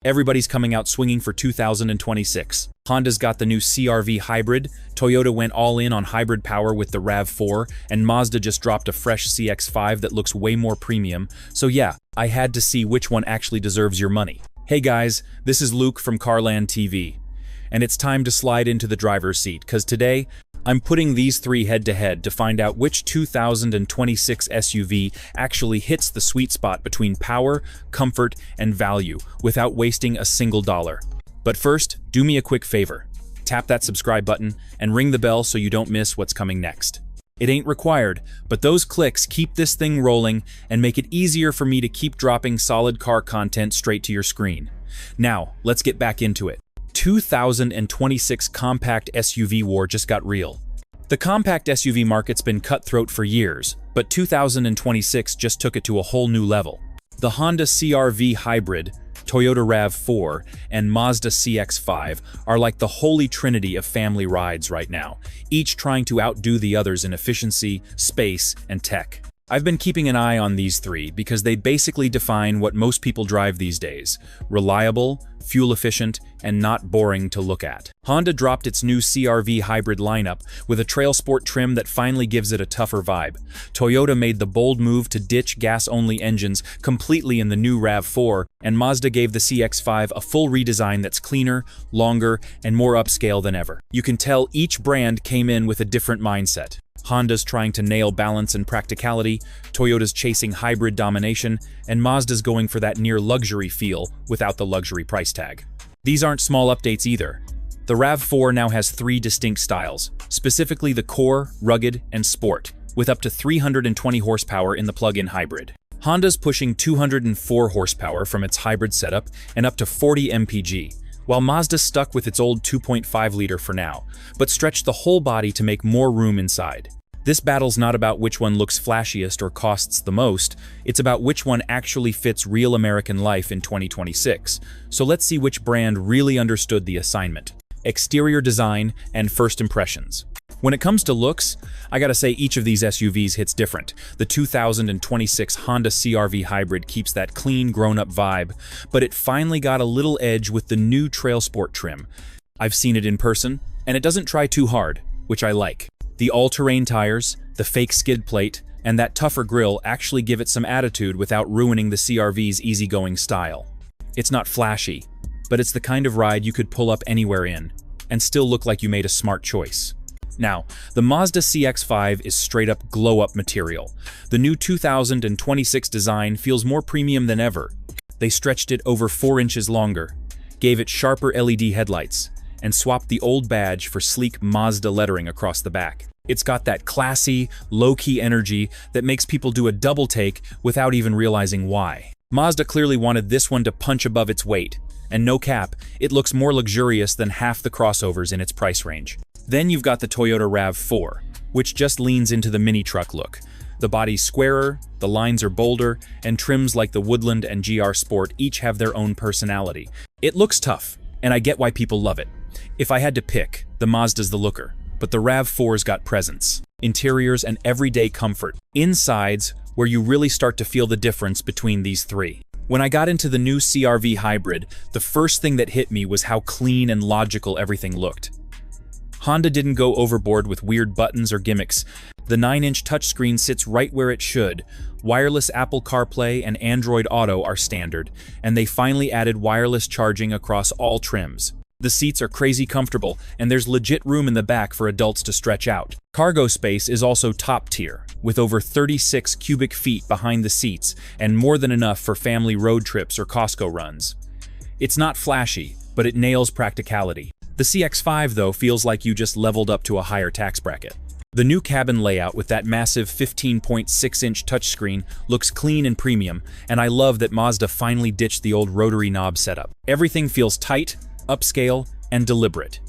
Everybody's coming out swinging for 2026. Honda's got the new CR-V hybrid, Toyota went all in on hybrid power with the RAV4, and Mazda just dropped a fresh CX-5 that looks way more premium. So yeah, I had to see which one actually deserves your money. Hey guys, this is Luke from CarlandTV, and it's time to slide into the driver's seat, cause today, I'm putting these three head-to-head to find out which 2026 SUV actually hits the sweet spot between power, comfort, and value without wasting a single dollar. But first, do me a quick favor. Tap that subscribe button and ring the bell so you don't miss what's coming next. It ain't required, but those clicks keep this thing rolling and make it easier for me to keep dropping solid car content straight to your screen. Now, let's get back into it. 2026 compact SUV war just got real. The compact SUV market's been cutthroat for years, but 2026 just took it to a whole new level. The Honda CR-V hybrid, Toyota RAV4, and Mazda CX-5 are like the holy trinity of family rides right now, each trying to outdo the others in efficiency, space, and tech. I've been keeping an eye on these three because they basically define what most people drive these days: reliable, fuel-efficient, and not boring to look at. Honda dropped its new CR-V hybrid lineup with a trail sport trim that finally gives it a tougher vibe. Toyota made the bold move to ditch gas-only engines completely in the new RAV4, and Mazda gave the CX-5 a full redesign that's cleaner, longer, and more upscale than ever. You can tell each brand came in with a different mindset. Honda's trying to nail balance and practicality, Toyota's chasing hybrid domination, and Mazda's going for that near-luxury feel without the luxury price tag. These aren't small updates either. The RAV4 now has three distinct styles, specifically the Core, Rugged, and Sport, with up to 320 horsepower in the plug-in hybrid. Honda's pushing 204 horsepower from its hybrid setup and up to 40 mpg, while Mazda stuck with its old 2.5-liter for now, but stretched the whole body to make more room inside. This battle's not about which one looks flashiest or costs the most, it's about which one actually fits real American life in 2026. So let's see which brand really understood the assignment. Exterior design and first impressions. When it comes to looks, I gotta say each of these SUVs hits different. The 2026 Honda CR-V hybrid keeps that clean, grown-up vibe, but it finally got a little edge with the new Trail Sport trim. I've seen it in person, and it doesn't try too hard, which I like. The all-terrain tires, the fake skid plate, and that tougher grille actually give it some attitude without ruining the CR-V's easygoing style. It's not flashy, but it's the kind of ride you could pull up anywhere in, and still look like you made a smart choice. Now, the Mazda CX-5 is straight-up glow-up material. The new 2026 design feels more premium than ever. They stretched it over 4 inches longer, gave it sharper LED headlights, and swapped the old badge for sleek Mazda lettering across the back. It's got that classy, low-key energy that makes people do a double take without even realizing why. Mazda clearly wanted this one to punch above its weight, and no cap, it looks more luxurious than half the crossovers in its price range. Then you've got the Toyota RAV4, which just leans into the mini truck look. The body's squarer, the lines are bolder, and trims like the Woodland and GR Sport each have their own personality. It looks tough, and I get why people love it. If I had to pick, the Mazda's the looker, but the RAV4's got presence, interiors, and everyday comfort. Insides, where you really start to feel the difference between these three. When I got into the new CR-V hybrid, the first thing that hit me was how clean and logical everything looked. Honda didn't go overboard with weird buttons or gimmicks. The 9-inch touchscreen sits right where it should. Wireless Apple CarPlay and Android Auto are standard, and they finally added wireless charging across all trims. The seats are crazy comfortable, and there's legit room in the back for adults to stretch out. Cargo space is also top tier, with over 36 cubic feet behind the seats and more than enough for family road trips or Costco runs. It's not flashy, but it nails practicality. The CX-5, though, feels like you just leveled up to a higher tax bracket. The new cabin layout with that massive 15.6-inch touchscreen looks clean and premium, and I love that Mazda finally ditched the old rotary knob setup. Everything feels tight, upscale, and deliberate.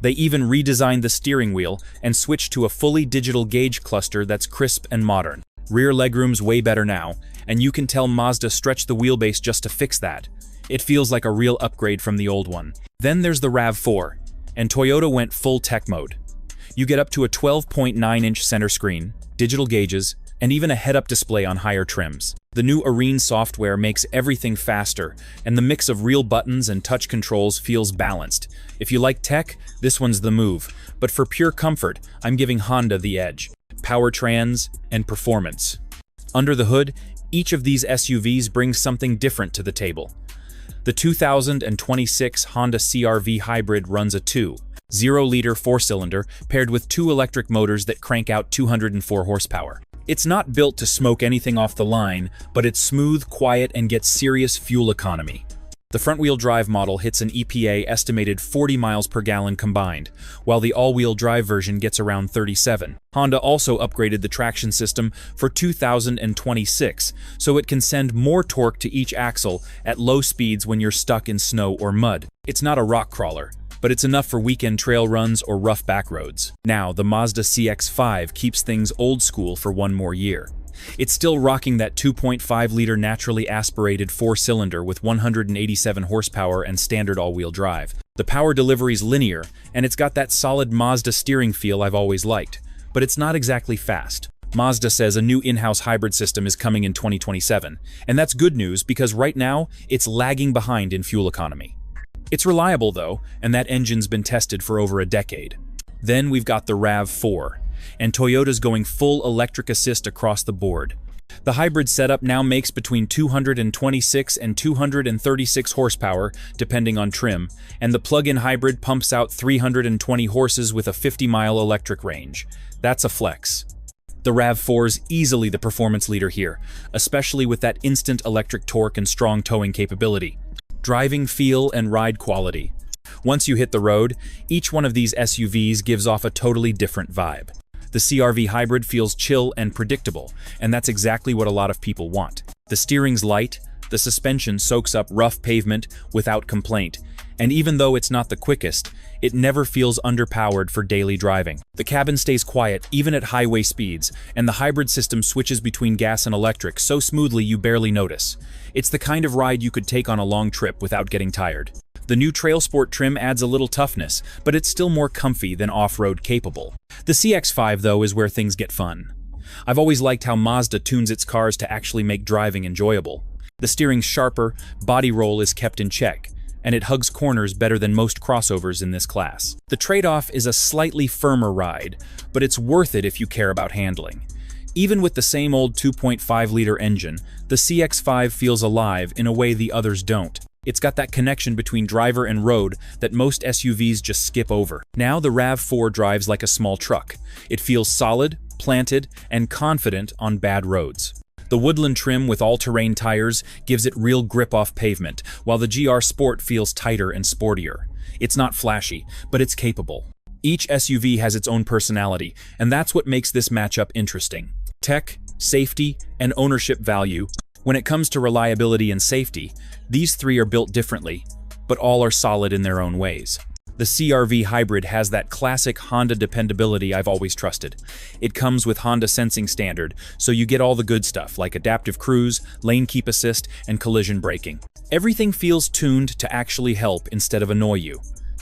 They even redesigned the steering wheel and switched to a fully digital gauge cluster that's crisp and modern. Rear legroom's way better now, and you can tell Mazda stretched the wheelbase just to fix that. It feels like a real upgrade from the old one. Then there's the RAV4, and Toyota went full tech mode. You get up to a 12.9-inch center screen, digital gauges, and even a head-up display on higher trims. The new Arene software makes everything faster, and the mix of real buttons and touch controls feels balanced. If you like tech, this one's the move, but for pure comfort, I'm giving Honda the edge. Powertrains and performance. Under the hood, each of these SUVs brings something different to the table. The 2026 Honda CR-V Hybrid runs a 2.0-liter four-cylinder paired with two electric motors that crank out 204 horsepower. It's not built to smoke anything off the line, but it's smooth, quiet, and gets serious fuel economy. The front-wheel drive model hits an EPA estimated 40 miles per gallon combined, while the all-wheel drive version gets around 37. Honda also upgraded the traction system for 2026, so it can send more torque to each axle at low speeds when you're stuck in snow or mud. It's not a rock crawler, but it's enough for weekend trail runs or rough back roads. Now, the Mazda CX-5 keeps things old school for one more year. It's still rocking that 2.5-liter naturally aspirated four-cylinder with 187 horsepower and standard all-wheel drive. The power delivery's linear, and it's got that solid Mazda steering feel I've always liked, but it's not exactly fast. Mazda says a new in-house hybrid system is coming in 2027, and that's good news because right now, it's lagging behind in fuel economy. It's reliable though, and that engine's been tested for over a decade. Then we've got the RAV4. And Toyota's going full electric assist across the board. The hybrid setup now makes between 226 and 236 horsepower, depending on trim, and the plug-in hybrid pumps out 320 horses with a 50-mile electric range. That's a flex. The RAV4's easily the performance leader here, especially with that instant electric torque and strong towing capability. Driving feel and ride quality. Once you hit the road, each one of these SUVs gives off a totally different vibe. The CR-V Hybrid feels chill and predictable, and that's exactly what a lot of people want. The steering's light, the suspension soaks up rough pavement without complaint, and even though it's not the quickest, it never feels underpowered for daily driving. The cabin stays quiet even at highway speeds, and the hybrid system switches between gas and electric so smoothly you barely notice. It's the kind of ride you could take on a long trip without getting tired. The new Trail Sport trim adds a little toughness, but it's still more comfy than off-road capable. The CX-5, though, is where things get fun. I've always liked how Mazda tunes its cars to actually make driving enjoyable. The steering's sharper, body roll is kept in check, and it hugs corners better than most crossovers in this class. The trade-off is a slightly firmer ride, but it's worth it if you care about handling. Even with the same old 2.5-liter engine, the CX-5 feels alive in a way the others don't. It's got that connection between driver and road that most SUVs just skip over. Now the RAV4 drives like a small truck. It feels solid, planted, and confident on bad roads. The Woodland trim with all-terrain tires gives it real grip off pavement, while the GR Sport feels tighter and sportier. It's not flashy, but it's capable. Each SUV has its own personality, and that's what makes this matchup interesting. Tech, safety, and ownership value. When it comes to reliability and safety, these three are built differently, but all are solid in their own ways. The CR-V Hybrid has that classic Honda dependability I've always trusted. It comes with Honda Sensing Standard, so you get all the good stuff like adaptive cruise, lane keep assist, and collision braking. Everything feels tuned to actually help instead of annoy you.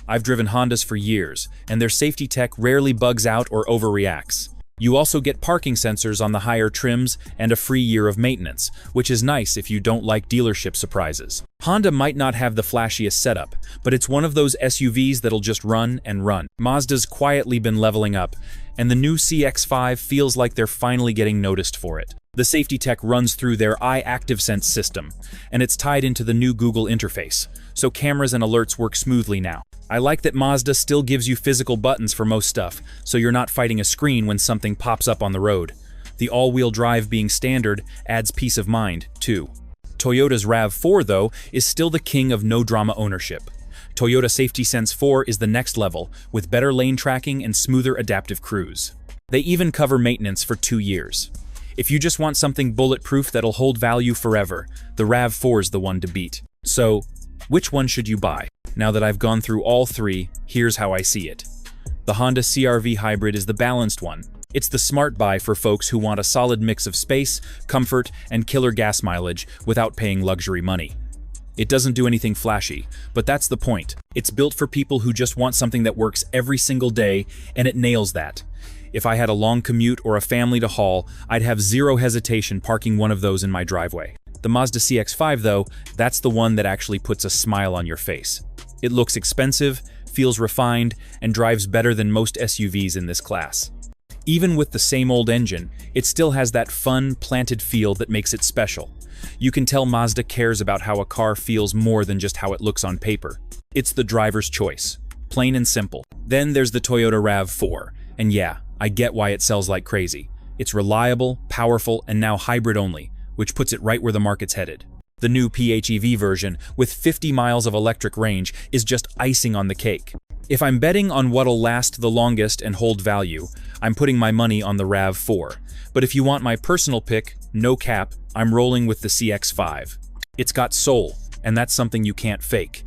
I've driven Hondas for years, and their safety tech rarely bugs out or overreacts. You also get parking sensors on the higher trims and a free year of maintenance, which is nice if you don't like dealership surprises. Honda might not have the flashiest setup, but it's one of those SUVs that'll just run and run. Mazda's quietly been leveling up, and the new CX-5 feels like they're finally getting noticed for it. The safety tech runs through their iActiveSense system, and it's tied into the new Google interface, so cameras and alerts work smoothly now. I like that Mazda still gives you physical buttons for most stuff, so you're not fighting a screen when something pops up on the road. The all-wheel drive being standard adds peace of mind, too. Toyota's RAV4, though, is still the king of no-drama ownership. Toyota Safety Sense 4 is the next level, with better lane tracking and smoother adaptive cruise. They even cover maintenance for 2 years. If you just want something bulletproof that'll hold value forever, the RAV4's the one to beat. So, which one should you buy? Now that I've gone through all three, here's how I see it. The Honda CR-V Hybrid is the balanced one. It's the smart buy for folks who want a solid mix of space, comfort, and killer gas mileage without paying luxury money. It doesn't do anything flashy, but that's the point. It's built for people who just want something that works every single day, and it nails that. If I had a long commute or a family to haul, I'd have zero hesitation parking one of those in my driveway. The Mazda CX-5 though, that's the one that actually puts a smile on your face. It looks expensive, feels refined, and drives better than most SUVs in this class. Even with the same old engine, it still has that fun, planted feel that makes it special. You can tell Mazda cares about how a car feels more than just how it looks on paper. It's the driver's choice. Plain and simple. Then there's the Toyota RAV4, and yeah, I get why it sells like crazy. It's reliable, powerful, and now hybrid only, which puts it right where the market's headed. The new PHEV version, with 50 miles of electric range, is just icing on the cake. If I'm betting on what'll last the longest and hold value, I'm putting my money on the RAV4. But if you want my personal pick, no cap, I'm rolling with the CX-5. It's got soul, and that's something you can't fake.